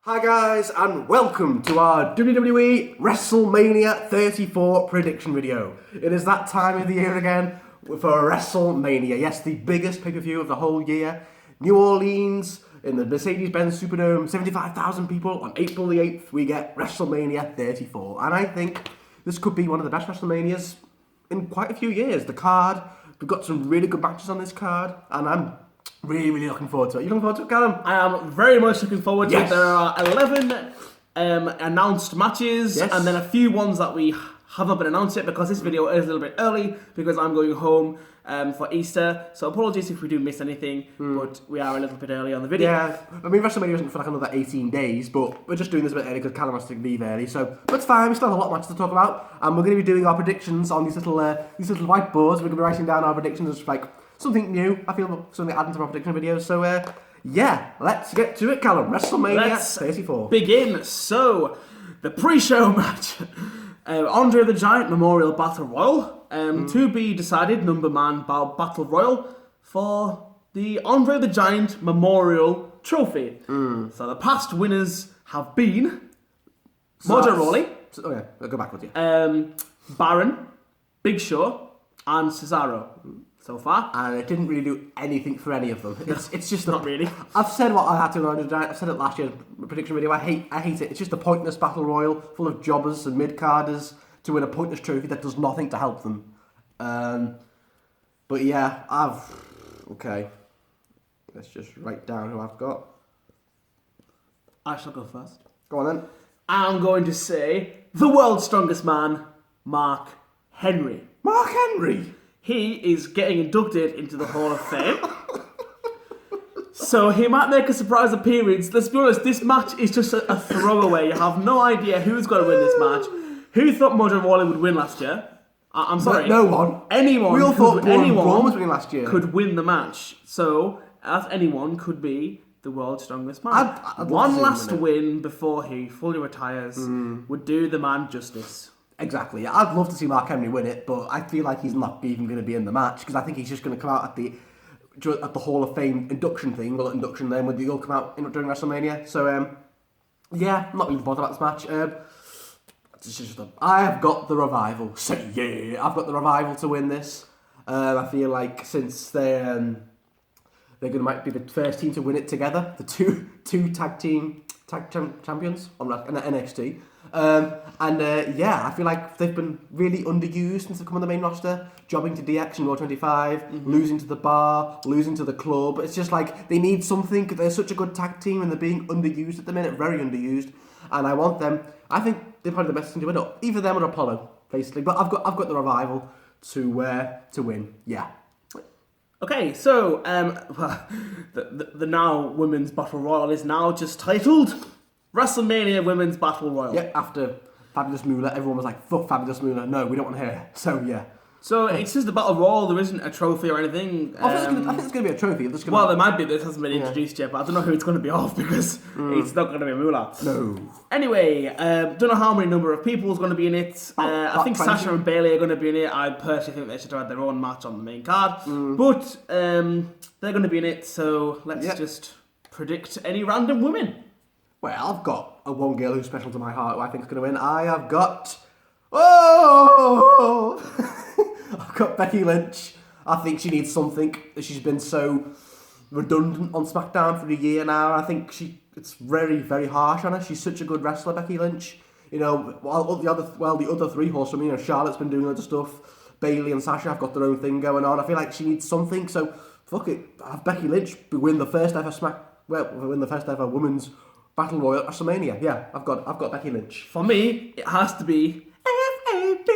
Hi guys, and welcome to our WWE Wrestlemania 34 prediction video. It is that time of the year again for Wrestlemania. Yes, the biggest pay-per-view of the whole year. New Orleans, in the Mercedes-Benz Superdome, 75,000 people. On April the 8th, we get Wrestlemania 34. And I think this could be one of the best WrestleManias in quite a few years. The card, we've got some really good matches on this card, and I'm really looking forward to it. You looking forward to it, Callum? I am very much looking forward to it. There are 11 announced matches, and then a few ones that we haven't been announced yet because this video is a little bit early because I'm going home for Easter. So apologies if we do miss anything, but we are a little bit early on the video. Yeah, I mean WrestleMania isn't for like another 18 days, but we're just doing this a bit early because Callum has to leave early. So, but it's fine. We still have a lot of matches to talk about, and we're going to be doing our predictions on these little whiteboards. We're going to be writing down our predictions as like something new. I feel something adding to our prediction videos. So yeah, let's get to it, Callum. WrestleMania 34. Begin. So the pre-show match, Andre the Giant Memorial Battle Royal, to be decided number man Battle Royal for the Andre the Giant Memorial Trophy. So the past winners have been Mojo Rawley. I'll go back with you. Baron, Big Show, and Cesaro. So far, and it didn't really do anything for any of them. It's just not really. I've said what I had to on. I've said it last year's prediction video. I hate it. It's just a pointless battle royal full of jobbers and mid-carders to win a pointless trophy that does nothing to help them. But yeah, okay. Let's just write down who I've got. I shall go first. Go on then. I'm going to say the world's strongest man, Mark Henry. Mark Henry. He is getting inducted into the Hall of Fame. So he might make a surprise appearance. Let's be honest, this match is just a throwaway. You have no idea who's going to win this match. Who thought Mojo Rawley would win last year? I'm sorry. No one. Anyone. We all thought Braun was winning last year. Could win the match. So, as anyone could be the world's strongest man. I'd One last win before he fully retires would do the man justice. Exactly. I'd love to see Mark Henry win it, but I feel like he's not even going to be in the match because I think he's just going to come out at the Hall of Fame induction thing. Well, induction then when he'll come out during WrestleMania. So yeah, I'm not really bothered about this match. I have got the Revival. So yeah, I've got the Revival to win this. I feel like since they're might be the first team to win it together, the two tag champions on NXT. Yeah, I feel like they've been really underused since they've come on the main roster, jobbing to DX and Raw 25, losing to the Bar, losing to the Club. It's just like they need something. They're such a good tag team and they're being underused at the minute, very underused. And I want them. I think they're probably the best team to win it. Either them or Apollo, basically. But I've got the Revival to win. Yeah. Okay, so the now Women's Battle Royal is now just titled WrestleMania Women's Battle Royal. Yeah, after Fabulous Moolah, everyone was like, fuck Fabulous Moolah, no, we don't want her. So, yeah. So, it's just the Battle Royal, there isn't a trophy or anything. I think it's going to be a trophy. Well, there might be, this hasn't been introduced yet, but I don't know who it's going to be off because it's not going to be Moolah. No. Anyway, don't know how many number of people is going to be in it. I think 20. Sasha and Bayley are going to be in it. I personally think they should have had their own match on the main card. But they're going to be in it, so let's just predict any random women. Well, I've got one girl who's special to my heart who I think is going to win. I have got... I've got Becky Lynch. I think she needs something. She's been so redundant on Smackdown for a year now. I think it's very, very harsh on her. She's such a good wrestler, Becky Lynch. You know, while the other three horsewomen, you know, Charlotte's been doing loads of stuff. Bayley and Sasha have got their own thing going on. I feel like she needs something. So fuck it. Have Becky Lynch win the first ever women's Battle Royal at WrestleMania. Yeah, I've got Becky Lynch. For me, it has to be F-A-B.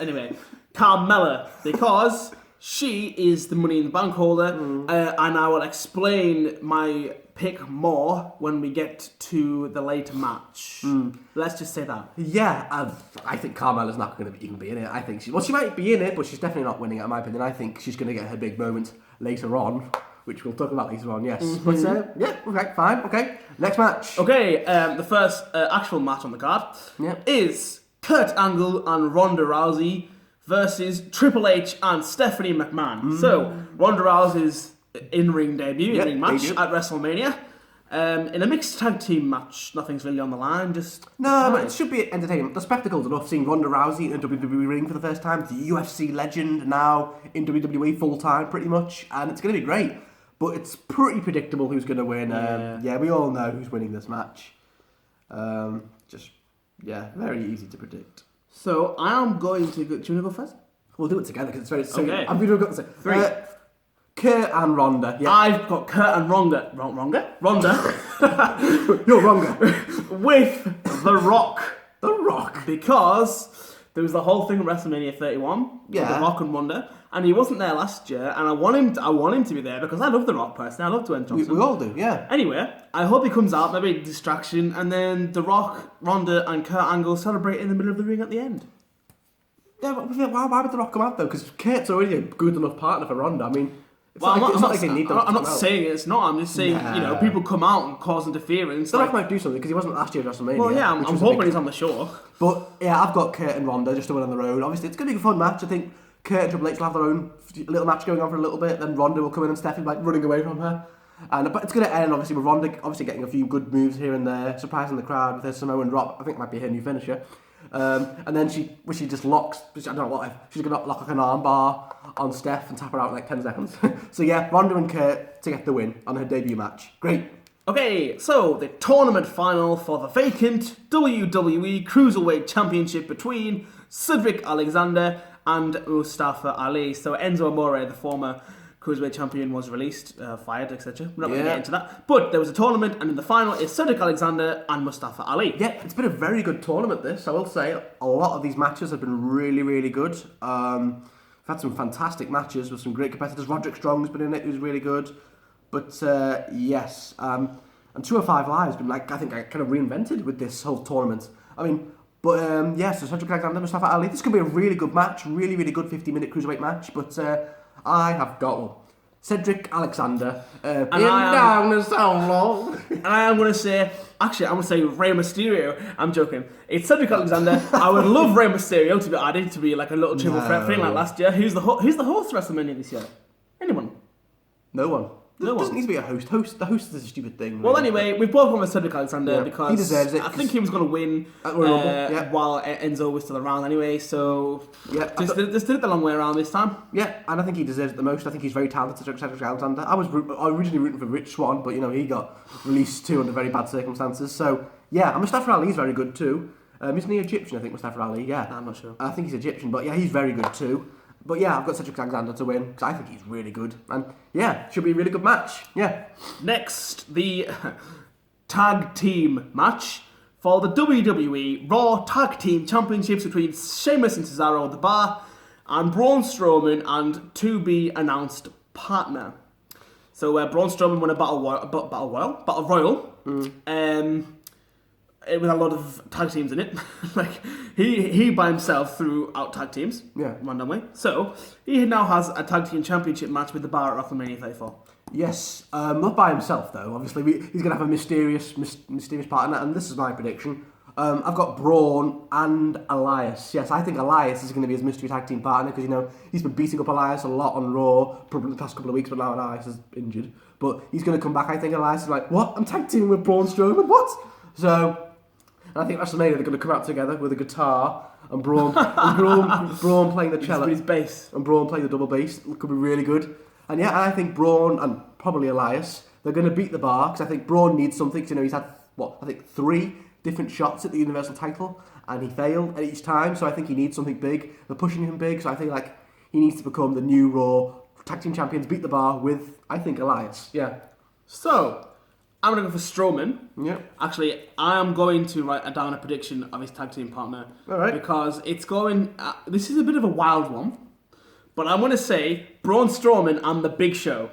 Anyway, Carmella, because she is the Money in the Bank holder, and I will explain my pick more when we get to the later match. Let's just say that. Yeah, I think Carmella's not going to even be in it. I think she might be in it, but she's definitely not winning it, in my opinion. I think she's going to get her big moment later on, which we'll talk about later on, yes. But yeah, okay, fine, okay. Next match. Okay, the first actual match on the card is Kurt Angle and Ronda Rousey versus Triple H and Stephanie McMahon. So, Ronda Rousey's in-ring debut, in-ring match at WrestleMania. In a mixed tag team match, nothing's really on the line. No, but it should be entertaining. The spectacle's enough. Seeing Ronda Rousey in a WWE ring for the first time, the UFC legend now in WWE full time, pretty much, and it's going to be great. But it's pretty predictable who's going to win. We all know who's winning this match. Very easy to predict. So I am going to go. Do you want to go first? We'll do it together because it's very. So okay. I'm going to go. Three. Kurt and Ronda. Yeah. I've got Kurt and Ronda. Ronda. You're Ronda. With The Rock. The Rock. Because there was the whole thing at WrestleMania 31. Yeah. The Rock and Ronda. And he wasn't there last year, and I want him to be there because I love The Rock personally. I love Dwayne Johnson. We all do, yeah. Anyway, I hope he comes out, maybe a distraction, and then The Rock, Ronda, and Kurt Angle celebrate in the middle of the ring at the end. Yeah, but why would The Rock come out though? Because Kurt's already a good enough partner for Ronda. I mean, I'm not saying it's not. I'm just saying, people come out and cause interference. The Rock might do something because he wasn't last year at WrestleMania. Well, yeah, I'm hoping he's on the show. But yeah, I've got Kurt and Ronda just to win on their own. Obviously, it's going to be a fun match. I think Kurt and Triple H will have their own little match going on for a little bit. Then Ronda will come in and Stephanie like running away from her. But it's going to end obviously with Ronda getting a few good moves here and there, surprising the crowd with her Samoan drop. I think it might be her new finisher. And then she just locks. I don't know what. She's going to lock like an arm bar on Steph and tap her out in like 10 seconds. So yeah, Ronda and Kurt to get the win on her debut match. Great. Okay, so the tournament final for the vacant WWE Cruiserweight Championship between Cedric Alexander and Mustafa Ali. So Enzo Amore, the former Cruiserweight champion, was released, fired, etc. We're not going to get into that. But there was a tournament, and in the final is Cedric Alexander and Mustafa Ali. Yeah, it's been a very good tournament, this. I will say a lot of these matches have been really, really good. We've had some fantastic matches with some great competitors. Roderick Strong's been in it, who's really good. But yes, and 205 Live has been I think kind of reinvented with this whole tournament. I mean, but so Cedric Alexander, Mustafa Ali, this could be a really good match, really, really good 50-minute cruiserweight match. But I have got Cedric Alexander. Down so long. And I'm going to say Rey Mysterio. I'm joking. It's Cedric Alexander. I would love Rey Mysterio to be added to be like a little triple threat thing like last year. Who's the host of WrestleMania this year? Anyone? No one. There doesn't need to be a host. The host is a stupid thing. Well, ananyway, we've both gone with Cedric Alexander because he deserves it. I think he was going to win while Enzo was still around anyway. So just did it the long way around this time. Yeah, and I think he deserves it the most. I think he's very talented, Cedric Alexander. I was originally rooting for Rich Swann, but he got released too under very bad circumstances. So yeah, and Mustafa Ali's very good too. Isn't he Egyptian? I think Mustafa Ali. Yeah, I'm not sure. I think he's Egyptian, but yeah, he's very good too. But yeah, I've got Cedric Alexander to win because I think he's really good. And yeah, should be a really good match. Yeah. Next, the tag team match for the WWE Raw Tag Team Championships between Sheamus and Cesaro, The Bar, and Braun Strowman and to be announced partner. So Braun Strowman won a Battle Royal. With a lot of tag teams in it. he by himself threw out tag teams randomly. So he now has a tag team championship match with The Bar at WrestleMania 34. Yes, not by himself though. Obviously, he's going to have a mysterious partner, and this is my prediction. I've got Braun and Elias. Yes, I think Elias is going to be his mystery tag team partner because he's been beating up Elias a lot on Raw probably the past couple of weeks, but now Elias is injured. But he's going to come back. I think Elias is like, what? I'm tag teaming with Braun Strowman? What? So. I think WrestleMania they're going to come out together with a guitar and Braun playing the cello, his bass, and Braun playing the double bass. It could be really good. And yeah, I think Braun and probably Elias they're going to beat The Bar because I think Braun needs something. He's had 3 different shots at the Universal title and he failed at each time. So I think he needs something big. They're pushing him big, so I think he needs to become the new Raw Tag Team Champions, beat The Bar with I think Elias. Yeah. So. I'm going to go for Strowman. Yeah. Actually, I am going to write down a prediction of his tag team partner. All right. Because it's going... this is a bit of a wild one. But I'm going to say Braun Strowman and The Big Show.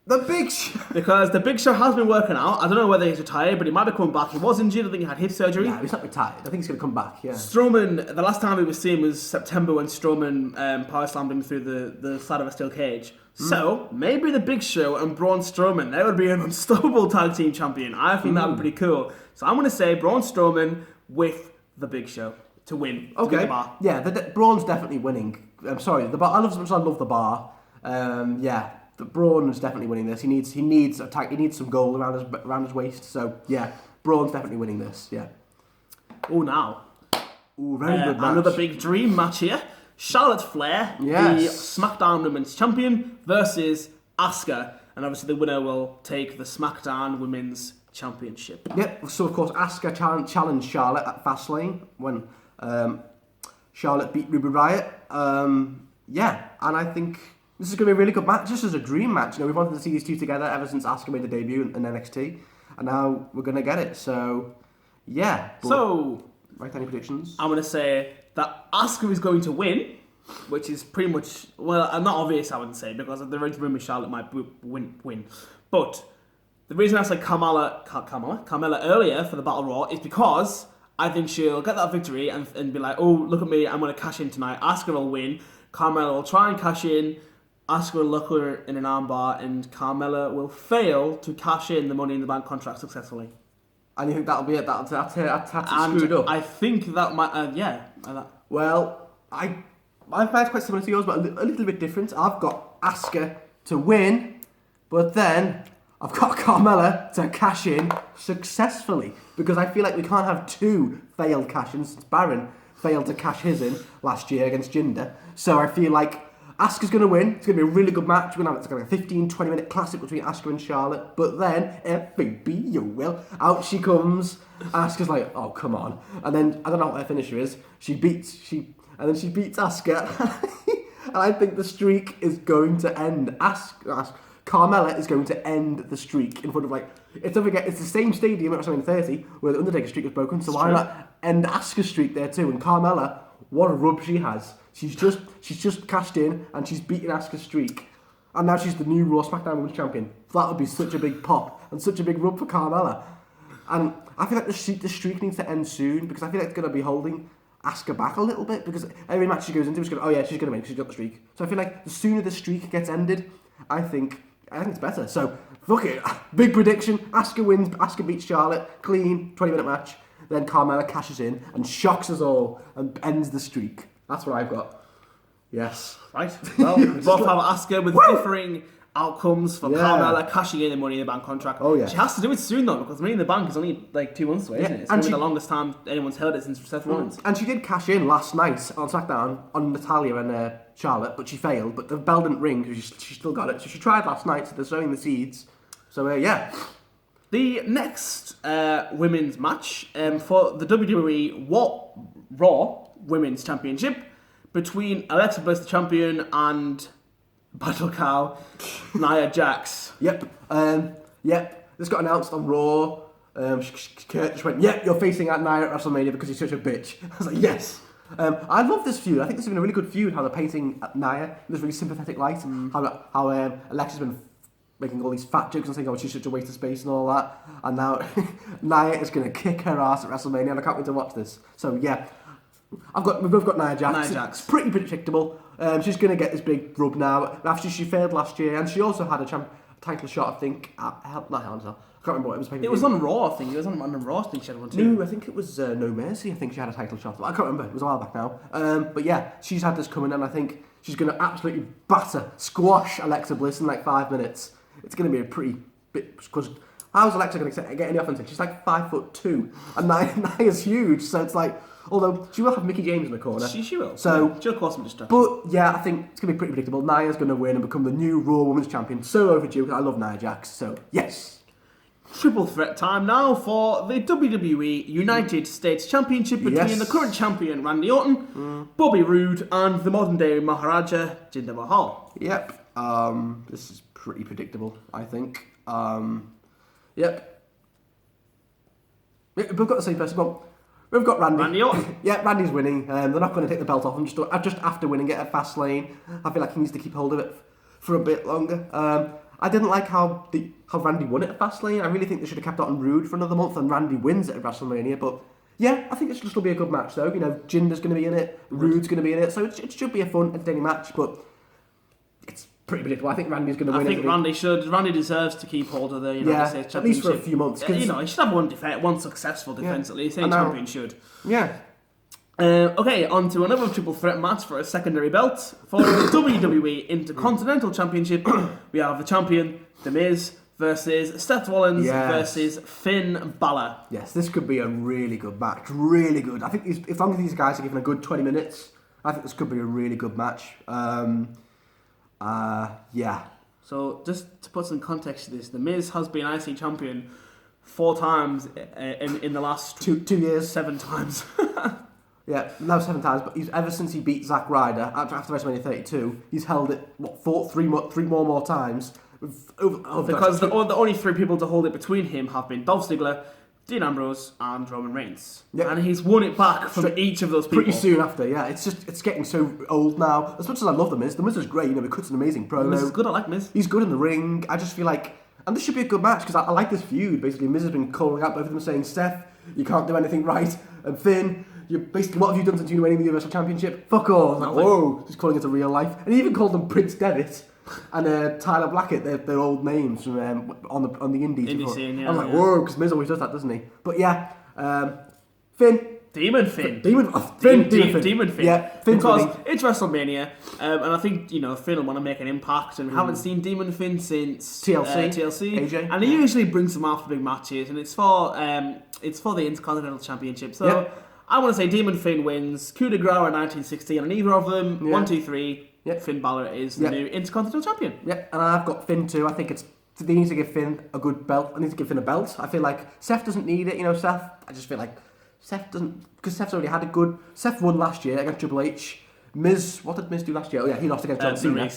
The Big Show? Because The Big Show has been working out. I don't know whether he's retired, but he might be coming back. He was injured. I think he had hip surgery. Yeah, he's not retired. I think he's going to come back, yeah. Strowman, the last time we were seen was September when Strowman power slammed him through the side of a steel cage. So, maybe The Big Show and Braun Strowman, they would be an unstoppable tag team champion. I think that would be pretty cool. So I'm going to say Braun Strowman with The Big Show to win. Okay. The Bar. Yeah, Braun's definitely winning. I'm sorry, The Bar. I love The Bar. Yeah, the Braun is definitely winning this. He needs some gold around his waist. So yeah, Braun's definitely winning this. Yeah. Oh, now. Ooh, very good match. Another big dream match here. Charlotte Flair, the SmackDown Women's Champion, versus Asuka. And obviously the winner will take the SmackDown Women's Championship. Yep, so of course Asuka challenged Charlotte at Fastlane when Charlotte beat Ruby Riott. Yeah, and I think this is going to be a really good match. This is a dream match. You know, we've wanted to see these two together ever since Asuka made the debut in NXT. And now we're going to get it. So, yeah. So, right, any predictions? I'm going to say that Asuka is going to win, which is pretty much, well, not obvious, I wouldn't say, because the rumor Charlotte might win. But the reason I said Carmella earlier for the Battle Royal is because I think she'll get that victory and be like, oh, look at me, I'm going to cash in tonight. Asuka will win. Carmella will try and cash in. Asuka will look her in an armbar, and Carmella will fail to cash in the Money in the Bank contract successfully. And you think that'll be it? That's screwed up? I think that might, Well, my plan's quite similar to yours, but a little bit different. I've got Asuka to win, but then I've got Carmella to cash in successfully, because I feel like we can't have two failed cash-ins. Baron failed to cash his in last year against Jinder, so I feel like Asuka's going to win. It's going to be a really good match. We're going to have a 15-20 minute classic between Asuka and Charlotte. But then, FBB, you will. Out she comes. Asuka's like, oh, come on. And then, I don't know what her finisher is. She beats Asuka. And I think the streak is going to end. Carmella is going to end the streak in front of, it's the same stadium at WrestleMania 30 where the Undertaker streak was broken. So why not end Asuka's streak there too? And Carmella, what a rub she has. She's just cashed in and she's beaten Asuka's streak. And now she's the new Raw SmackDown Women's Champion. That would be such a big pop and such a big rub for Carmella. And I feel like the streak needs to end soon, because I feel like it's going to be holding Asuka back a little bit, because every match she goes into, she's going to win because she's got the streak. So I feel like the sooner the streak gets ended, I think it's better. So, fuck it. Big prediction. Asuka wins. Asuka beats Charlotte. Clean, 20-minute match. Then Carmella cashes in and shocks us all and ends the streak. That's what I've got. Yes. Right. Well, we both have Asuka with differing outcomes for Carmella cashing in the Money in the Bank contract. Oh, yeah. She has to do it soon, though, because Money in the Bank is only 2 months away, isn't it? It's going to be the longest time anyone's held it since Seth Rollins. And she did cash in last night on SmackDown on Natalya and Charlotte, but she failed. But the bell didn't ring, because she still got it. So she tried last night, so they're sowing the seeds. So, yeah. The next women's match for the WWE Raw Women's Championship between Alexa Bliss, the champion, and Battle Cow Nia Jax. Yep. This got announced on Raw. Kurt just went, yep, you're facing Nia at WrestleMania because he's such a bitch. I was like, yes. I love this feud. I think this has been a really good feud, how they're painting Nia in this really sympathetic light. How Alexa's been making all these fat jokes and saying, oh, she's such a waste of space and all that. And now Nia is going to kick her ass at WrestleMania, and I can't wait to watch this. So, yeah. We've both got Nia Jax. It's pretty predictable. She's going to get this big rub now. After she failed last year, and she also had a title shot, I think, at not Hell in a Cell. I can't remember what it was. It was on Raw, I think. It was on Raw, I think she had one too. No, I think it was No Mercy. I think she had a title shot. I can't remember. It was a while back now. But yeah, she's had this coming, and I think she's going to absolutely squash Alexa Bliss in 5 minutes. It's going to be a pretty bit, because how's Alexa going to get any offense in? She's 5'2", and Nia's huge, so it's although she will have Mickie James in the corner. She will. So, she'll cause some distraction. But yeah, I think it's going to be pretty predictable. Nia's going to win and become the new Raw Women's Champion. So overdue, because I love Nia Jax. So, yes. Triple threat time now for the WWE United States Championship between the current champion Randy Orton, Bobby Roode, and the modern day Maharaja Jinder Mahal. Yep. This is pretty predictable, I think. Yep. We've got the same person. Well, we've got Randy. Randy Orton. Yeah, Randy's winning. They're not going to take the belt off him just after winning it at Fastlane. I feel like he needs to keep hold of it for a bit longer. I didn't like how Randy won it at Fastlane. I really think they should have kept it on Roode for another month and Randy wins it at WrestleMania. But yeah, I think it should still be a good match though. You know, Jinder's going to be in it, Roode's going to be in it, so it should be a fun, entertaining match. But it's pretty predictable. I think Randy's going to win. I think Randy deserves to keep hold of the United States Championship, at least for a few months. He should have one successful defense at least. Any champion should. Yeah. Okay, on to another triple threat match for a secondary belt. For the WWE Intercontinental Championship, we have the champion, The Miz, versus Seth Rollins versus Finn Balor. Yes, this could be a really good match. Really good. I think as long as these guys are given a good 20 minutes, I think this could be a really good match. Yeah. So, just to put some context to this, The Miz has been IC champion 4 times in the last 2 years. 7 times. Yeah, no 7 times, but ever since he beat Zack Ryder after WrestleMania 32, he's held it, three more times. Because the only 3 people to hold it between him have been Dolph Ziggler, Dean Ambrose, and Roman Reigns. Yep. And he's won it back from each of those people. Pretty soon after, yeah. It's getting so old now. As much as I love The Miz is great, he cuts an amazing promo. Miz is good, I like Miz. He's good in the ring. I just feel like, and this should be a good match, because I like this feud. Basically, Miz has been calling out both of them saying, Seth, you can't do anything right, and Finn, what have you done since you winning the Universal Championship? Fuck all. Like, whoa, just calling it a real life. And he even called them Prince Devitt and Tyler Blackett, their old names from on the Indies. Indie scene, yeah. I was like, whoa, because Miz always does that, doesn't he? But yeah, Finn. Demon Finn. Demon Finn. Yeah, Finn. Because it's WrestleMania, and I think, Finn will want to make an impact, and we haven't seen Demon Finn since TLC. AJ. And he usually brings them after big matches, and it's for the Intercontinental Championship. So I want to say Demon Finn wins, coup de grace in 1916, and either of them, 1, 2, 3, Finn Balor is the new Intercontinental Champion. Yeah, and I've got Finn too. I think they need to give Finn a good belt. I need to give Finn a belt. I feel like Seth doesn't need it. Seth, I just feel like Seth doesn't, because Seth's already had a good. Seth won last year against Triple H. Miz, what did Miz do last year? Oh yeah, he lost against John Cena.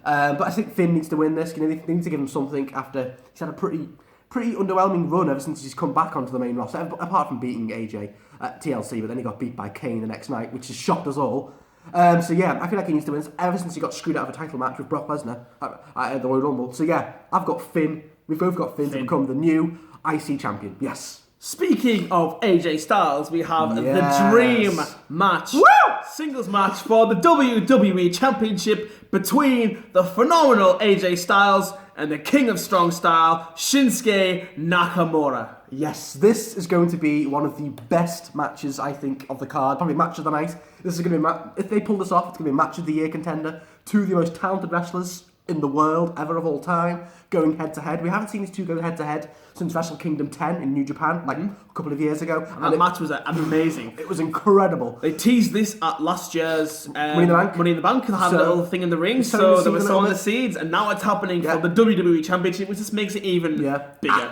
But I think Finn needs to win this. They need to give him something after he's had a pretty underwhelming run ever since he's come back onto the main roster. Apart from beating AJ at TLC, but then he got beat by Kane the next night, which has shocked us all. So yeah, I feel like he needs to win this ever since he got screwed out of a title match with Brock Lesnar at the Royal Rumble. So yeah, I've got Finn. We've both got Finn to become the new IC champion. Yes. Speaking of AJ Styles, we have the dream match. Woo! Singles match for the WWE Championship between the phenomenal AJ Styles and the King of Strong Style, Shinsuke Nakamura. Yes, this is going to be one of the best matches, I think, of the card. Probably match of the night. This is going to be, if they pull this off, it's going to be a match of the year contender. 2 of the most talented wrestlers in the world, ever of all time, going head to head. We haven't seen these two go head to head since Wrestle Kingdom 10 in New Japan, like a couple of years ago. And that match was amazing. It was incredible. They teased this at last year's Money in the Bank. They had a little thing in the ring, so they were sowing the seeds, and now it's happening for the WWE Championship, which just makes it even bigger.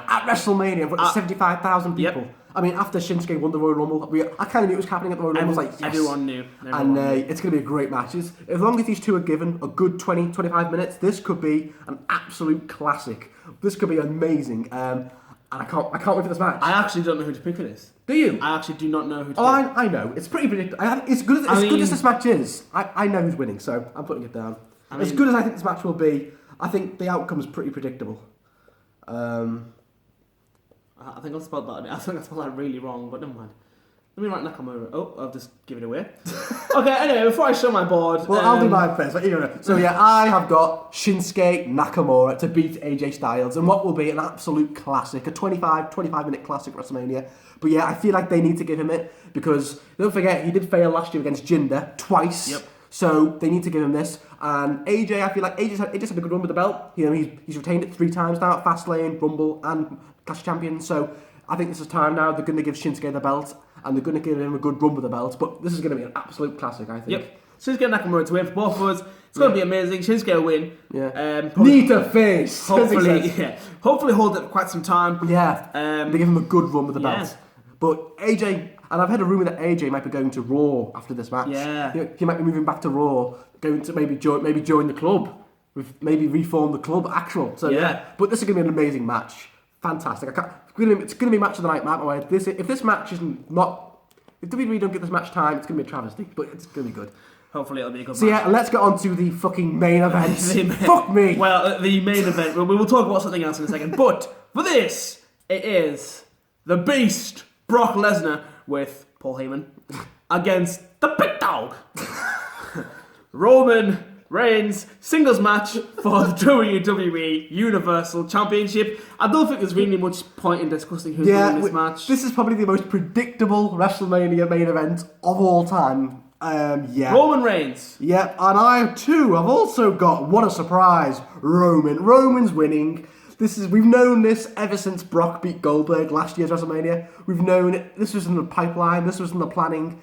At WrestleMania, in front of 75,000 people. Yep. I mean, after Shinsuke won the Royal Rumble, I kind of knew it was happening at the Royal Rumble. I was like, yes. Everyone knew. And it's going to be a great match. As long as these two are given a good 20, 25 minutes, this could be an absolute classic. This could be amazing. And I can't wait for this match. I actually don't know who to pick for this. Do you? I actually do not know who to pick. I know. It's pretty predictable. As good as this match is, I know who's winning, so I'm putting it down. As good as I think this match will be, I think the outcome is pretty predictable. I think I spelled that really wrong, but never mind. Let me write Nakamura. Oh, I'll just give it away. Okay, anyway, before I show my board... Well, I'll do mine first. So yeah, I have got Shinsuke Nakamura to beat AJ Styles in what will be an absolute classic, a 25-minute classic WrestleMania. But yeah, I feel like they need to give him it, because don't forget, he did fail last year against Jinder twice. Yep. So they need to give him this. And AJ, I feel like AJ's had a good run with the belt. He's retained it 3 times now at Fastlane, Rumble, and Clash of Champions. So I think this is time now. They're going to give Shinsuke the belt, and they're going to give him a good run with the belt. But this is going to be an absolute classic, I think. Yep. Shinsuke Nakamura to win for both of us. It's going to be amazing. Shinsuke will win. Yeah. Need to face. Hopefully hold it for quite some time. Yeah. They give him a good run with the belt. But AJ, and I've heard a rumour that AJ might be going to Raw after this match. Yeah. He might be moving back to Raw, going to maybe join the club, maybe reform the club. So yeah. But this is going to be an amazing match. Fantastic. It's going to be match of the night, Matt. If this match isn't not, if WWE don't get this match time, it's going to be a travesty. But it's going to be good. Hopefully it'll be a good match. So yeah, let's get on to the fucking main event. Fuck me. Well, the main event. We will talk about something else in a second. But for this, it is the Beast, Brock Lesnar, with Paul Heyman, against the big dog, Roman Reigns singles match for the WWE Universal Championship. I don't think there's really much point in discussing who's winning this match. This is probably the most predictable WrestleMania main event of all time. Roman Reigns. Yep, and I too have also got, what a surprise, Roman's winning. We've known this ever since Brock beat Goldberg last year's WrestleMania. We've known it. This was in the pipeline. This was in the planning.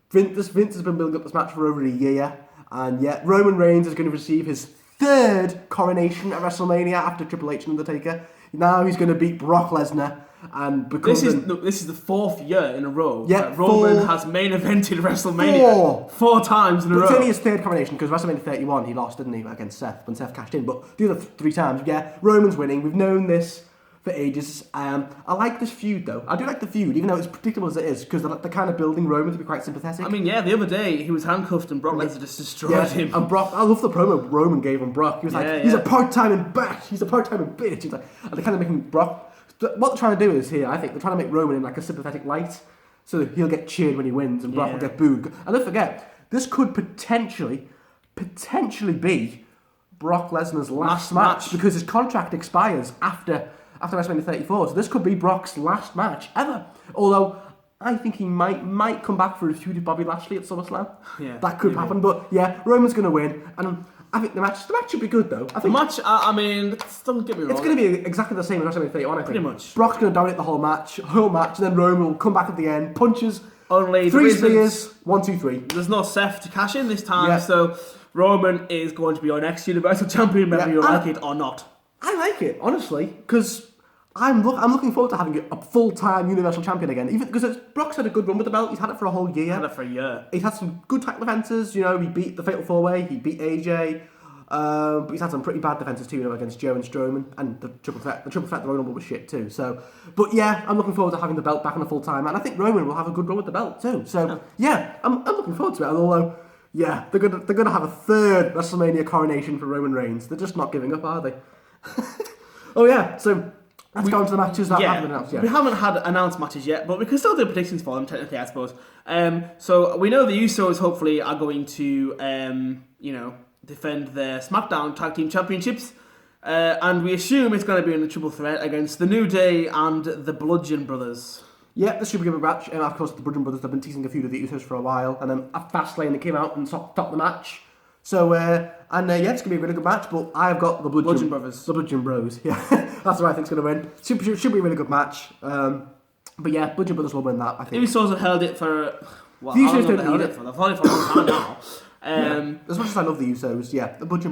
Vince has been building up this match for over a year. And yet, Roman Reigns is going to receive his third coronation at WrestleMania after Triple H and Undertaker. Now he's going to beat Brock Lesnar and become... This is the fourth year in a row that Roman has main evented WrestleMania. Four times in a row. It's only his third coronation because WrestleMania 31 he lost, didn't he, against Seth when Seth cashed in. But the other 3 times, Roman's winning. We've known this for ages. I like this feud though. I do like the feud, even though it's predictable as it is, because they're kind of building Roman to be quite sympathetic. I mean, the other day he was handcuffed and Brock Lesnar just destroyed him. And Brock, I love the promo Roman gave on Brock. He was like, he's a part-time bitch. He's a part-time bitch. He's like, and they're kind of making Brock. What they're trying to do is here, I think they're trying to make Roman in like a sympathetic light, so that he'll get cheered when he wins and Brock will get booed. And don't forget, this could potentially be Brock Lesnar's last match because his contract expires after WrestleMania 34, so this could be Brock's last match ever. Although I think he might come back for a feud with Bobby Lashley at SummerSlam. Yeah, that could happen. But Roman's going to win, and I think the match should be good though. The match, I mean, don't get me wrong. It's going to be exactly the same as WrestleMania 31. I think. Pretty much. Brock's going to dominate the whole match, and then Roman will come back at the end, punches, only 3 spears, 1, 2, 3. There's no Seth to cash in this time, so Roman is going to be our next Universal Champion, whether you like it or not. I like it, honestly, because I'm looking forward to having a full-time Universal Champion again. Even because Brock's had a good run with the belt. He's had it for a whole year. He's had some good title defences. He beat the Fatal 4-Way. He beat AJ. But he's had some pretty bad defences too, against Joe and Strowman. And the Triple Threat, the Royal Rumble was shit too. So, but I'm looking forward to having the belt back on a full-time. And I think Roman will have a good run with the belt too. So, I'm looking forward to it. And although, they're gonna have a third WrestleMania coronation for Roman Reigns. They're just not giving up, are they? So let's go on to the matches that haven't been announced yet. We haven't had announced matches yet, but we can still do predictions for them, technically, I suppose. So we know the Usos hopefully are going to, defend their Smackdown Tag Team Championships. And we assume it's going to be in a triple threat against the New Day and the Bludgeon Brothers. Yeah, this should be a good match. And of course, the Bludgeon Brothers have been teasing a feud of the Usos for a while. And then at Fastlane, they came out and stopped the match. So, it's going to be a really good match, but I've got the Bludgeon Brothers. The Bludgeon Bros, That's what I think's going to win. Should be a really good match. But Bludgeon Brothers will win that, I think. The Usos have held it for... Well, the Usos don't held it for. They've held it for a long time now. As much as I love the Usos, the Bludgeon